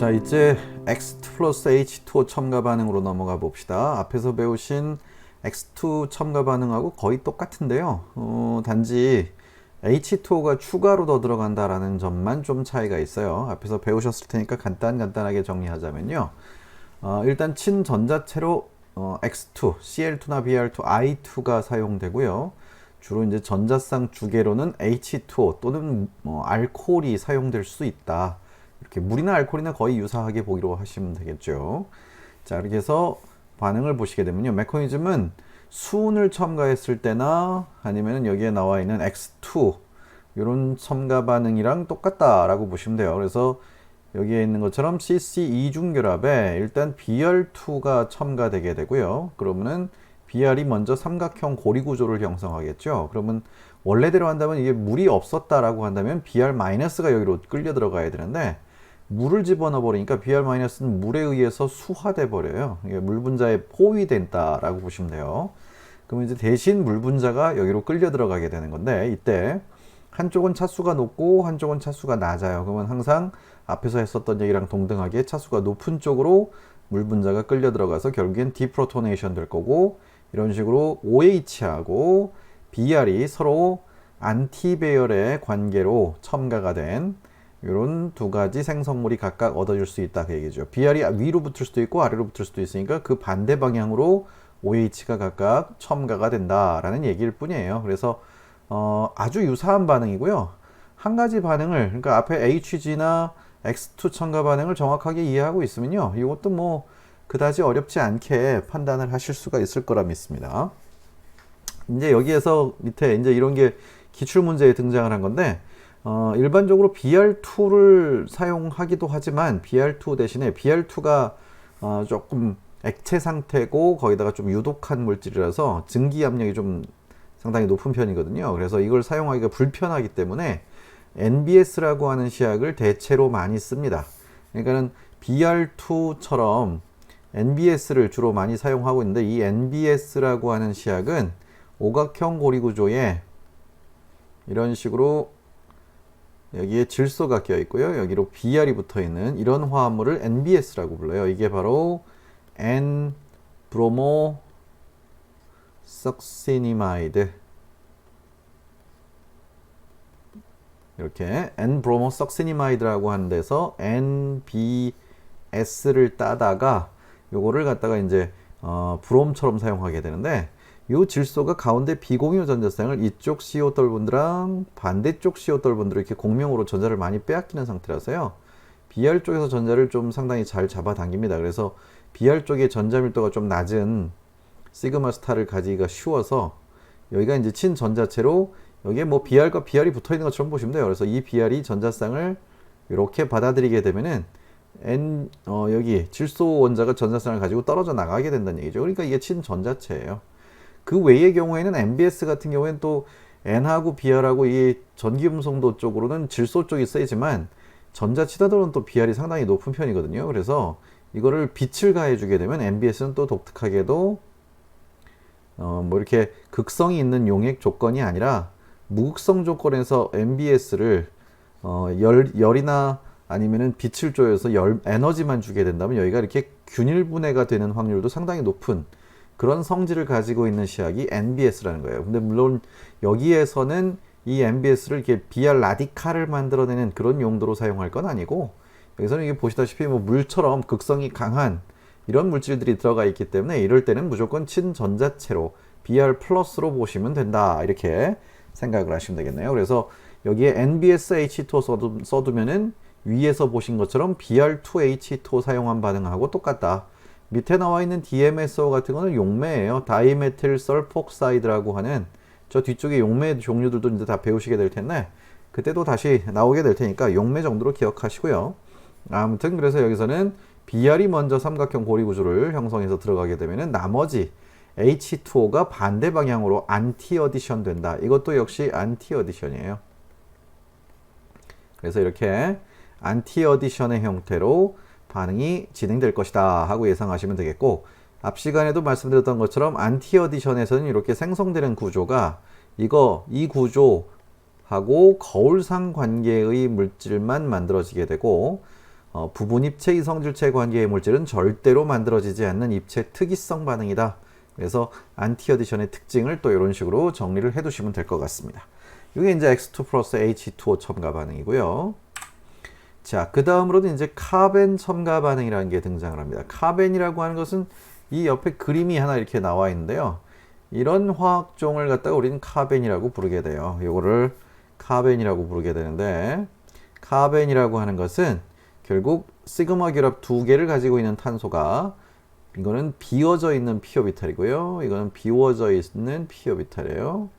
자, 이제 X2 플러스 H2O 첨가 반응으로 넘어가 봅시다. 앞에서 배우신 X2 첨가 반응하고 거의 똑같은데요. 단지 H2O가 추가로 더 들어간다라는 점만 좀 차이가 있어요. 앞에서 배우셨을 테니까 간단하게 정리하자면요. 일단 친전자체로 X2, Cl2나 Br2, I2가 사용되고요. 주로 이제 전자쌍 주계로는 H2O 또는 알코올이 사용될 수 있다. 이렇게 물이나 알코올이나 거의 유사하게 보기로 하시면 되겠죠. 자, 이렇게 해서 반응을 보시게 되면요. 메커니즘은 수은을 첨가했을 때나 아니면 여기에 나와 있는 X2 이런 첨가 반응이랑 똑같다라고 보시면 돼요. 그래서 여기에 있는 것처럼 CC 이중결합에 일단 Br2가 첨가되게 되고요. 그러면은 Br이 먼저 삼각형 고리 구조를 형성하겠죠. 그러면 원래대로 한다면 이게 물이 없었다라고 한다면 Br-가 여기로 끌려 들어가야 되는데 물을 집어넣어 버리니까 Br-는 물에 의해서 수화돼 버려요. 이게 물 분자에 포위된다라고 보시면 돼요. 그러면 이제 대신 물 분자가 여기로 끌려 들어가게 되는 건데 이때 한쪽은 차수가 높고 한쪽은 차수가 낮아요. 그러면 항상 앞에서 했었던 얘기랑 동등하게 차수가 높은 쪽으로 물 분자가 끌려 들어가서 결국엔 디프로토네이션 될 거고, 이런 식으로 OH하고 Br이 서로 안티배열의 관계로 첨가가 된 이런 두 가지 생성물이 각각 얻어질 수 있다 그 얘기죠. Br이 위로 붙을 수도 있고 아래로 붙을 수도 있으니까 그 반대 방향으로 OH가 각각 첨가가 된다라는 얘기일 뿐이에요. 그래서 아주 유사한 반응이고요. 한 가지 반응을, 그러니까 앞에 HG나 X2 첨가 반응을 정확하게 이해하고 있으면요, 이것도 뭐 그다지 어렵지 않게 판단을 하실 수가 있을 거라 믿습니다. 이제 여기에서 밑에 이제 이런 게 기출 문제에 등장을 한 건데, 일반적으로 Br2를 사용하기도 하지만 Br2 대신에 Br2가 조금 액체 상태고 거기다가 좀 유독한 물질이라서 증기 압력이 좀 상당히 높은 편이거든요. 그래서 이걸 사용하기가 불편하기 때문에 NBS라고 하는 시약을 대체로 많이 씁니다. 그러니까는 Br2처럼 NBS를 주로 많이 사용하고 있는데, 이 NBS라고 하는 시약은 오각형 고리 구조에 이런 식으로 여기에 질소가 껴 있고요. 여기로 Br이 붙어 있는 이런 화합물을 NBS라고 불러요. 이게 바로 N-브로모 석시니마이드, 이렇게 N-브로모 석시니마이드라고 하는 데서 NBS를 따다가 요거를 갖다가 이제 브롬처럼 사용하게 되는데, 이 질소가 가운데 비공유 전자쌍을 이쪽 CO 떨분들랑 반대쪽 CO 떨분들을 이렇게 공명으로 전자를 많이 빼앗기는 상태라서요, Br 쪽에서 전자를 좀 상당히 잘 잡아당깁니다. 그래서 Br 쪽의 전자 밀도가 좀 낮은 시그마 스타를 가지기가 쉬워서 여기가 이제 친전자체로 여기에 뭐 Br과 Br이 붙어 있는 것처럼 보시면 돼요. 그래서 이 Br이 전자쌍을 이렇게 받아들이게 되면은 여기 질소 원자가 전자쌍을 가지고 떨어져 나가게 된다는 얘기죠. 그러니까 이게 친전자체예요. 그 외의 경우에는 NBS 같은 경우에는 또 N하고 Br하고 이 전기음성도 쪽으로는 질소 쪽이 세지만 전자 치닫으로는 또 Br이 상당히 높은 편이거든요. 그래서 이거를 빛을 가해주게 되면 NBS는 또 독특하게도 뭐 이렇게 극성이 있는 용액 조건이 아니라 무극성 조건에서 NBS를 열이나 아니면은 빛을 조여서 에너지만 주게 된다면 여기가 이렇게 균일 분해가 되는 확률도 상당히 높은 그런 성질을 가지고 있는 시약이 NBS라는 거예요. 근데 물론 여기에서는 이 NBS를 이렇게 Br 라디칼을 만들어내는 그런 용도로 사용할 건 아니고, 여기서는 이게 보시다시피 뭐 물처럼 극성이 강한 이런 물질들이 들어가 있기 때문에 이럴 때는 무조건 친전자체로 Br 플러스로 보시면 된다, 이렇게 생각을 하시면 되겠네요. 그래서 여기에 NBS H2O 써두면은 위에서 보신 것처럼 Br2H2O 사용한 반응하고 똑같다. 밑에 나와 있는 DMSO 같은 거는 용매예요. 다이메틸 설폭사이드라고 하는 저 뒤쪽에 용매 종류들도 이제 다 배우시게 될 텐데 그때도 다시 나오게 될 테니까 용매 정도로 기억하시고요. 아무튼 그래서 여기서는 Br이 먼저 삼각형 고리 구조를 형성해서 들어가게 되면은 나머지 H2O가 반대 방향으로 안티 어디션 된다. 이것도 역시 안티 어디션이에요. 그래서 이렇게 안티 어디션의 형태로 반응이 진행될 것이다 하고 예상하시면 되겠고, 앞 시간에도 말씀드렸던 것처럼 안티 어디션에서는 이렇게 생성되는 구조가 이 구조하고 거울상 관계의 물질만 만들어지게 되고, 부분 입체 이성질체 관계의 물질은 절대로 만들어지지 않는 입체 특이성 반응이다. 그래서 안티어디션의 특징을 또 이런 식으로 정리를 해두시면 될 것 같습니다. 이게 이제 X2 플러스 H2O 첨가 반응이고요. 자, 그 다음으로는 이제 카벤 첨가 반응이라는 게 등장을 합니다. 카벤이라고 하는 것은 이 옆에 그림이 하나 이렇게 나와 있는데요. 이런 화학종을 갖다가 우리는 카벤이라고 부르게 돼요. 이거를 카벤이라고 부르게 되는데, 카벤이라고 하는 것은 결국 시그마 결합 두 개를 가지고 있는 탄소가, 이거는 비워져 있는 피오비탈이고요. 이거는 비워져 있는 피오비탈이에요.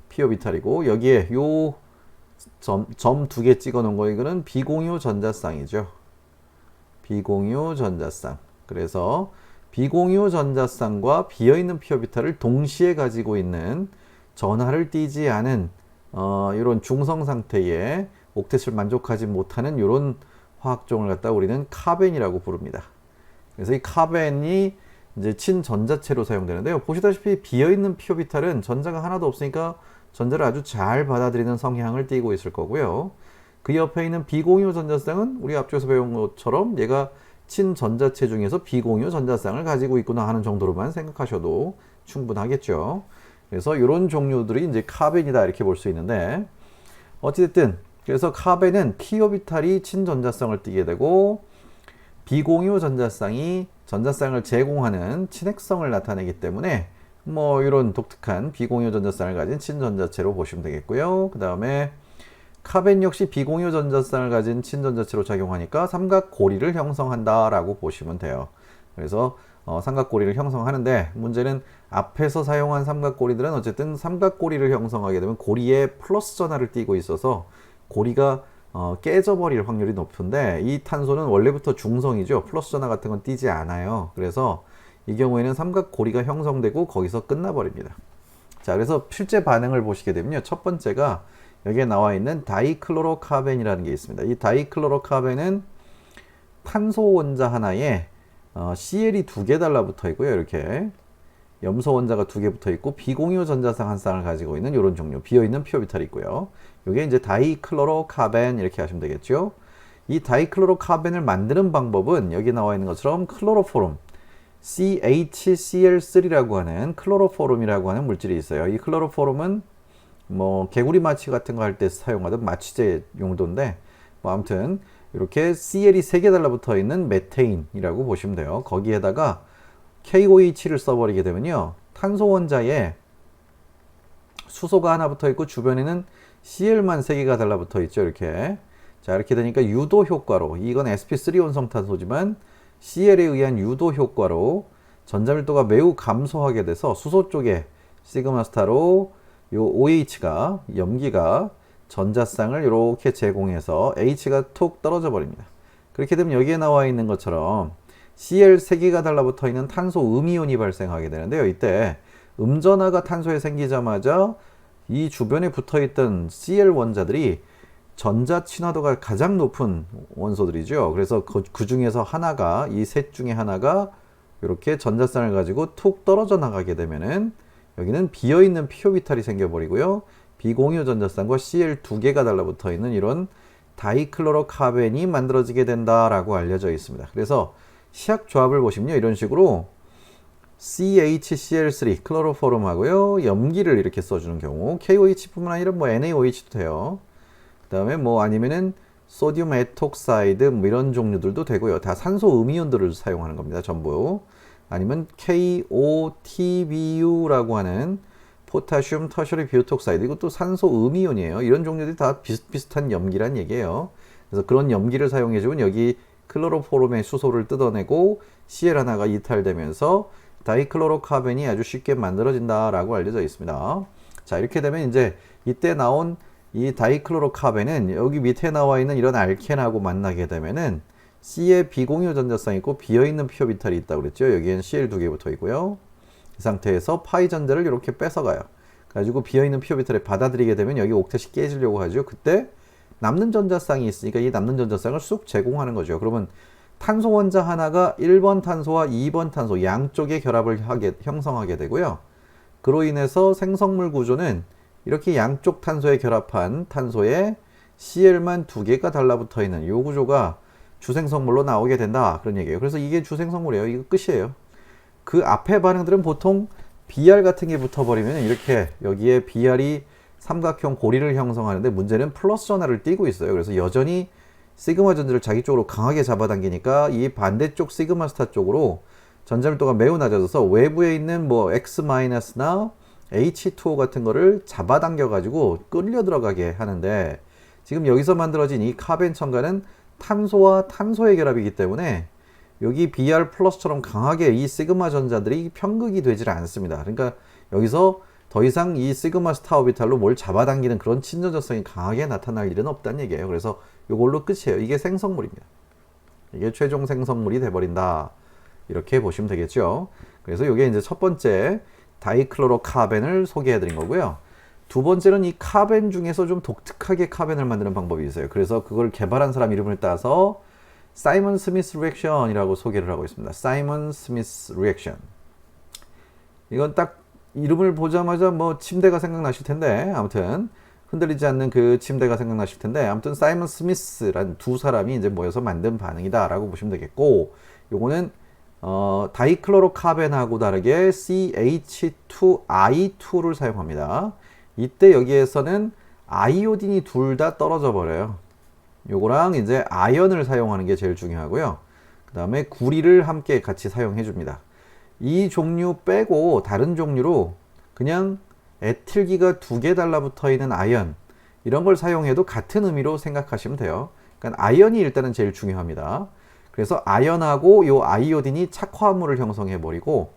피오비탈이고, 여기에 요 점 두 개 찍어 놓은 거, 이거는 비공유 전자쌍이죠. 비공유 전자쌍. 그래서 비공유 전자쌍과 비어있는 피오비탈을 동시에 가지고 있는, 전하를 띠지 않은 이런 중성 상태의 옥텟을 만족하지 못하는 이런 화학종을 갖다 우리는 카벤이라고 부릅니다. 그래서 이 카벤이 이제 친전자체로 사용되는데요. 보시다시피 비어있는 피오비탈은 전자가 하나도 없으니까 전자를 아주 잘 받아들이는 성향을 띠고 있을 거고요. 그 옆에 있는 비공유 전자쌍은 우리 앞쪽에서 배운 것처럼 얘가 친전자체 중에서 비공유 전자쌍을 가지고 있구나 하는 정도로만 생각하셔도 충분하겠죠. 그래서 이런 종류들이 이제 카벤이다 이렇게 볼 수 있는데, 어찌됐든 그래서 카벤은 피오비탈이 친전자성을 띠게 되고 비공유 전자쌍이 전자쌍을 제공하는 친핵성을 나타내기 때문에 뭐 이런 독특한 비공유 전자쌍을 가진 친전자체로 보시면 되겠고요. 그 다음에 카벤 역시 비공유 전자쌍을 가진 친전자체로 작용하니까 삼각고리를 형성한다라고 보시면 돼요. 그래서 삼각고리를 형성하는데, 문제는 앞에서 사용한 삼각고리들은 어쨌든 삼각고리를 형성하게 되면 고리에 플러스 전하를 띠고 있어서 고리가 깨져버릴 확률이 높은데, 이 탄소는 원래부터 중성이죠. 플러스 전하 같은 건 띠지 않아요. 그래서 이 경우에는 삼각고리가 형성되고 거기서 끝나버립니다. 자, 그래서 실제 반응을 보시게 되면요. 첫 번째가 여기에 나와 있는 다이클로로카벤이라는 게 있습니다. 이 다이클로로카벤은 탄소 원자 하나에 CL이 두 개 달라붙어 있고요. 이렇게 염소 원자가 두 개 붙어 있고 비공유 전자쌍 한 쌍을 가지고 있는 이런 종류, 비어있는 피오비탈이 있고요. 이게 이제 다이클로로카벤 이렇게 하시면 되겠죠. 이 다이클로로카벤을 만드는 방법은 여기 나와 있는 것처럼 클로로포름, CHCl3라고 하는 클로로포름이라고 하는 물질이 있어요. 이 클로로포름은 뭐 개구리 마취 같은 거 할 때 사용하던 마취제 용도인데, 뭐 아무튼 이렇게 CL이 3개 달라붙어 있는 메테인이라고 보시면 돼요. 거기에다가 KOH를 써버리게 되면요, 탄소 원자에 수소가 하나 붙어 있고 주변에는 CL만 3개가 달라붙어 있죠. 이렇게. 자, 이렇게 되니까 유도 효과로, 이건 sp3 원성탄소지만 CL에 의한 유도 효과로 전자밀도가 매우 감소하게 돼서 수소 쪽에 시그마 스타로 요 OH가, 염기가 전자쌍을 이렇게 제공해서 H가 툭 떨어져 버립니다. 그렇게 되면 여기에 나와 있는 것처럼 Cl 3개가 달라붙어 있는 탄소 음이온이 발생하게 되는데요. 이때 음전하가 탄소에 생기자마자 이 주변에 붙어 있던 Cl 원자들이 전자 친화도가 가장 높은 원소들이죠. 그래서 그 중에서 하나가, 이 셋 중에 하나가 이렇게 전자쌍을 가지고 툭 떨어져 나가게 되면은 여기는 비어있는 피오비탈이 생겨버리고요. 비공유 전자쌍과 Cl 두 개가 달라붙어 있는 이런 다이클로로카벤이 만들어지게 된다라고 알려져 있습니다. 그래서 시약 조합을 보시면요, 이런 식으로 CHCl3 클로로포름하고요, 염기를 이렇게 써주는 경우, KOH뿐만 아니라 뭐 NaOH도 돼요. 그 다음에 뭐 아니면은 소듐 에톡사이드 뭐 이런 종류들도 되고요. 다 산소 음이온들을 사용하는 겁니다, 전부. 아니면 KOTBU라고 하는 포타슘 터셔리 비오톡사이드, 이것도 산소 음이온이에요. 이런 종류들이 다 비슷비슷한 염기란 얘기예요. 그래서 그런 염기를 사용해주면 여기 클로로포름의 수소를 뜯어내고 CL 하나가 이탈되면서 다이클로로카벤이 아주 쉽게 만들어진다라고 알려져 있습니다. 자, 이렇게 되면 이제 이때 나온 이 다이클로로카벤은 여기 밑에 나와 있는 이런 알켄하고 만나게 되면은 C에 비공유 전자쌍이 있고 비어있는 피오비탈이 있다고 그랬죠. 여기엔 Cl 두 개 붙어 있고요. 이 상태에서 파이 전자를 이렇게 뺏어가요. 가지고 비어있는 피오비탈에 받아들이게 되면 여기 옥텟이 깨지려고 하죠. 그때 남는 전자쌍이 있으니까 이 남는 전자쌍을 쑥 제공하는 거죠. 그러면 탄소 원자 하나가 1번 탄소와 2번 탄소 양쪽에 결합을 형성하게 되고요. 그로 인해서 생성물 구조는 이렇게 양쪽 탄소에 결합한 탄소에 Cl만 두 개가 달라붙어 있는 이 구조가 주생성물로 나오게 된다. 그런 얘기예요. 그래서 이게 주생성물이에요. 이거 끝이에요. 그 앞에 반응들은 보통 BR 같은 게 붙어버리면 이렇게 여기에 BR이 삼각형 고리를 형성하는데 문제는 플러스 전하를 띄고 있어요. 그래서 여전히 시그마 전자를 자기 쪽으로 강하게 잡아당기니까 이 반대쪽 시그마 스타 쪽으로 전자밀도가 매우 낮아져서 외부에 있는 뭐 X-나 H2O 같은 거를 잡아당겨 가지고 끌려 들어가게 하는데 지금 여기서 만들어진 이 카벤 첨가는 탄소와 탄소의 결합이기 때문에 여기 Br 플러스처럼 강하게 이 시그마 전자들이 편극이 되질 않습니다. 그러니까 여기서 더 이상 이 시그마 스타 오비탈로 뭘 잡아당기는 그런 친전자성이 강하게 나타날 일은 없다는 얘기예요. 그래서 이걸로 끝이에요. 이게 생성물입니다. 이게 최종 생성물이 돼버린다. 이렇게 보시면 되겠죠. 그래서 이게 이제 첫 번째 다이클로로카벤을 소개해 드린 거고요. 두 번째는 이 카벤 중에서 좀 독특하게 카벤을 만드는 방법이 있어요. 그래서 그걸 개발한 사람 이름을 따서 사이먼 스미스 리액션이라고 소개를 하고 있습니다. 사이먼 스미스 리액션. 이건 딱 이름을 보자마자 뭐 침대가 생각나실 텐데 아무튼 흔들리지 않는 그 침대가 생각나실 텐데 아무튼 사이먼 스미스란 두 사람이 이제 모여서 만든 반응이다라고 보시면 되겠고 요거는 다이클로로카벤하고 다르게 CH2I2를 사용합니다. 이때 여기에서는 아이오딘이 둘 다 떨어져 버려요. 요거랑 이제 아연을 사용하는 게 제일 중요하고요. 그 다음에 구리를 함께 같이 사용해 줍니다. 이 종류 빼고 다른 종류로 그냥 에틸기가 두 개 달라붙어 있는 아연 이런 걸 사용해도 같은 의미로 생각하시면 돼요. 그러니까 아연이 일단은 제일 중요합니다. 그래서 아연하고 요 아이오딘이 착화물을 형성해 버리고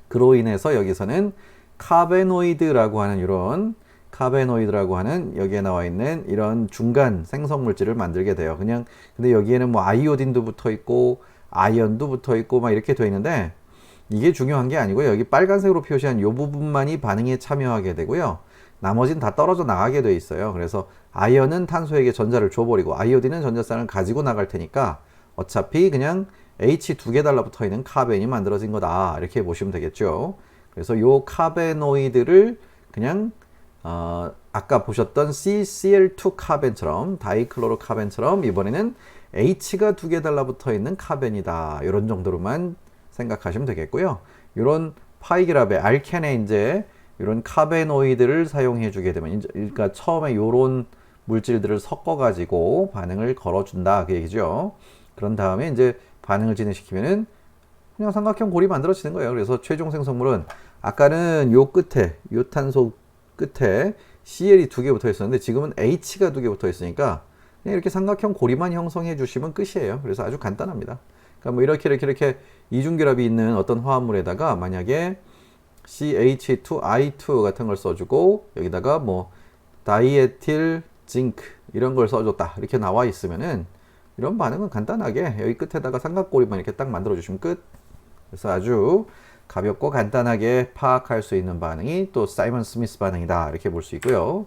그로 인해서 여기서는 카베노이드라고 하는 여기에 나와 있는 이런 중간 생성 물질을 만들게 돼요. 그냥 근데 여기에는 뭐 아이오딘도 붙어 있고 아연도 붙어 있고 막 이렇게 되어 있는데 이게 중요한 게 아니고요. 여기 빨간색으로 표시한 이 부분만이 반응에 참여하게 되고요. 나머지는 다 떨어져 나가게 돼 있어요. 그래서 아연은 탄소에게 전자를 줘버리고 아이오딘은 전자쌍을 가지고 나갈 테니까 어차피 그냥 H 두 개 달라붙어 있는 카벤이 만들어진 거다. 이렇게 보시면 되겠죠. 그래서 요 카베노이드를 그냥 아까 보셨던 CCl2 카벤처럼 다이클로로 카벤처럼 이번에는 H가 두 개 달라붙어 있는 카벤이다. 이런 정도로만 생각하시면 되겠고요. 이런 파이그랍의 알켄에 이제 이런 카베노이드를 사용해 주게 되면 그러니까 처음에 이런 물질들을 섞어 가지고 반응을 걸어 준다 그 얘기죠. 그런 다음에 이제 반응을 진행시키면은 그냥 삼각형 골이 만들어지는 거예요. 그래서 최종 생성물은 아까는 요 끝에 요 탄소 끝에 Cl이 두 개 붙어 있었는데 지금은 H가 두 개 붙어 있으니까 그냥 이렇게 삼각형 고리만 형성해 주시면 끝이에요. 그래서 아주 간단합니다. 그러니까 뭐 이렇게 이중결합이 있는 어떤 화합물에다가 만약에 CH2I2 같은 걸 써주고 여기다가 뭐 다이에틸 징크 이런 걸 써줬다 이렇게 나와 있으면은 이런 반응은 간단하게 여기 끝에다가 삼각고리만 이렇게 딱 만들어 주시면 끝. 그래서 아주 가볍고 간단하게 파악할 수 있는 반응이 또 사이먼 스미스 반응이다 이렇게 볼 수 있고요.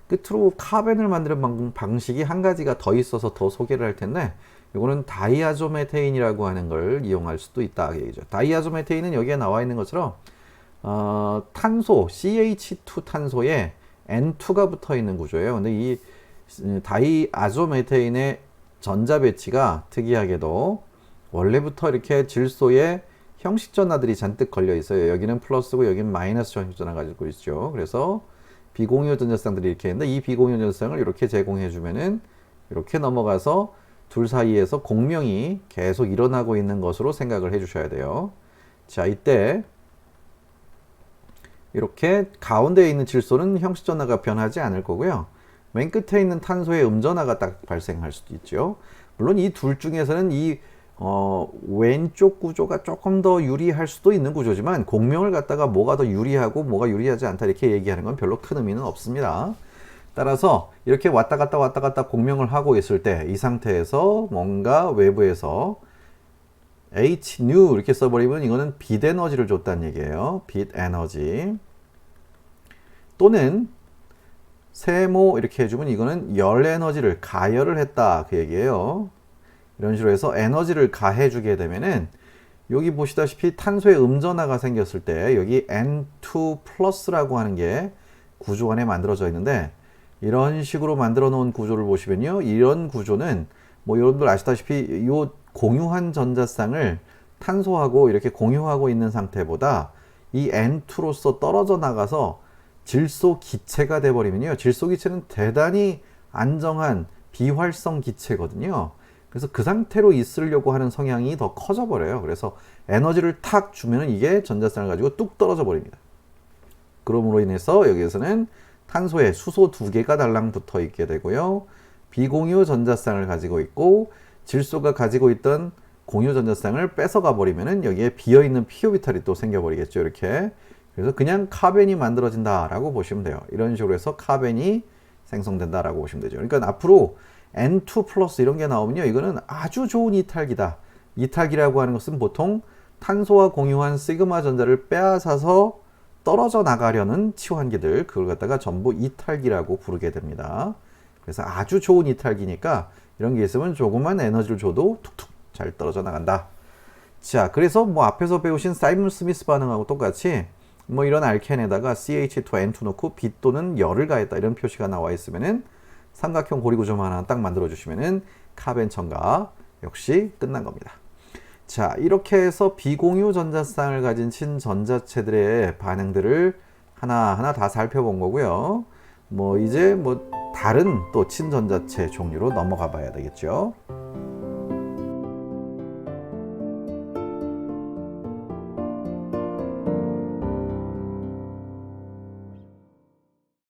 끝으로 카벤을 만드는 방식이 한 가지가 더 있어서 더 소개를 할 텐데 이거는 다이아조메테인이라고 하는 걸 이용할 수도 있다 얘기죠. 다이아조메테인은 여기에 나와 있는 것처럼 탄소 CH2 탄소에 N2가 붙어 있는 구조예요. 근데 이 다이아조메테인의 전자 배치가 특이하게도 원래부터 이렇게 질소에 형식 전하들이 잔뜩 걸려 있어요. 여기는 플러스고 여기는 마이너스 형식 전하 가지고 있죠. 그래서 비공유 전자쌍들이 이렇게 있는데 이 비공유 전자쌍을 이렇게 제공해 주면은 이렇게 넘어가서 둘 사이에서 공명이 계속 일어나고 있는 것으로 생각을 해 주셔야 돼요. 자, 이때 이렇게 가운데에 있는 질소는 형식 전하가 변하지 않을 거고요. 맨 끝에 있는 탄소의 음전하가 딱 발생할 수도 있죠. 물론 이 둘 중에서는 이 왼쪽 구조가 조금 더 유리할 수도 있는 구조지만 공명을 갖다가 뭐가 더 유리하고 뭐가 유리하지 않다 이렇게 얘기하는 건 별로 큰 의미는 없습니다. 따라서 이렇게 왔다 갔다 공명을 하고 있을 때 이 상태에서 뭔가 외부에서 H new 이렇게 써버리면 이거는 빛 에너지를 줬다는 얘기예요. 빛 에너지 또는 세모 이렇게 해주면 이거는 열 에너지를 가열을 했다 그 얘기예요. 이런 식으로 해서 에너지를 가해주게 되면은 여기 보시다시피 탄소의 음전하가 생겼을 때 여기 N2 플러스라고 하는 게 구조 안에 만들어져 있는데 이런 식으로 만들어 놓은 구조를 보시면요. 이런 구조는 뭐 여러분들 아시다시피 이 공유한 전자쌍을 탄소하고 이렇게 공유하고 있는 상태보다 이 N2로서 떨어져 나가서 질소 기체가 돼 버리면요. 질소 기체는 대단히 안정한 비활성 기체거든요. 그래서 그 상태로 있으려고 하는 성향이 더 커져 버려요. 그래서 에너지를 탁 주면은 이게 전자쌍을 가지고 뚝 떨어져 버립니다. 그러므로 인해서 여기에서는 탄소에 수소 2개가 달랑 붙어 있게 되고요. 비공유 전자쌍을 가지고 있고 질소가 가지고 있던 공유 전자쌍을 뺏어가 버리면은 여기에 비어 있는 p 오비탈이 또 생겨 버리겠죠. 이렇게. 그래서 그냥 카벤이 만들어진다라고 보시면 돼요. 이런 식으로 해서 카벤이 생성된다라고 보시면 되죠. 그러니까 앞으로 N2 플러스 이런 게 나오면요. 이거는 아주 좋은 이탈기다. 이탈기라고 하는 것은 보통 탄소와 공유한 시그마 전자를 빼앗아서 떨어져 나가려는 치환기들, 그걸 갖다가 전부 이탈기라고 부르게 됩니다. 그래서 아주 좋은 이탈기니까 이런 게 있으면 조금만 에너지를 줘도 툭툭 잘 떨어져 나간다. 자, 그래서 뭐 앞에서 배우신 사이먼 스미스 반응하고 똑같이 뭐 이런 알켄에다가 CH2N2 넣고 빛 또는 열을 가했다 이런 표시가 나와 있으면은 삼각형 고리구조만 하나 딱 만들어 주시면은 카벤 첨가 역시 끝난 겁니다. 자, 이렇게 해서 비공유 전자쌍을 가진 친전자체들의 반응들을 하나하나 다 살펴본 거고요. 뭐 이제 뭐 다른 또 친전자체 종류로 넘어가 봐야 되겠죠.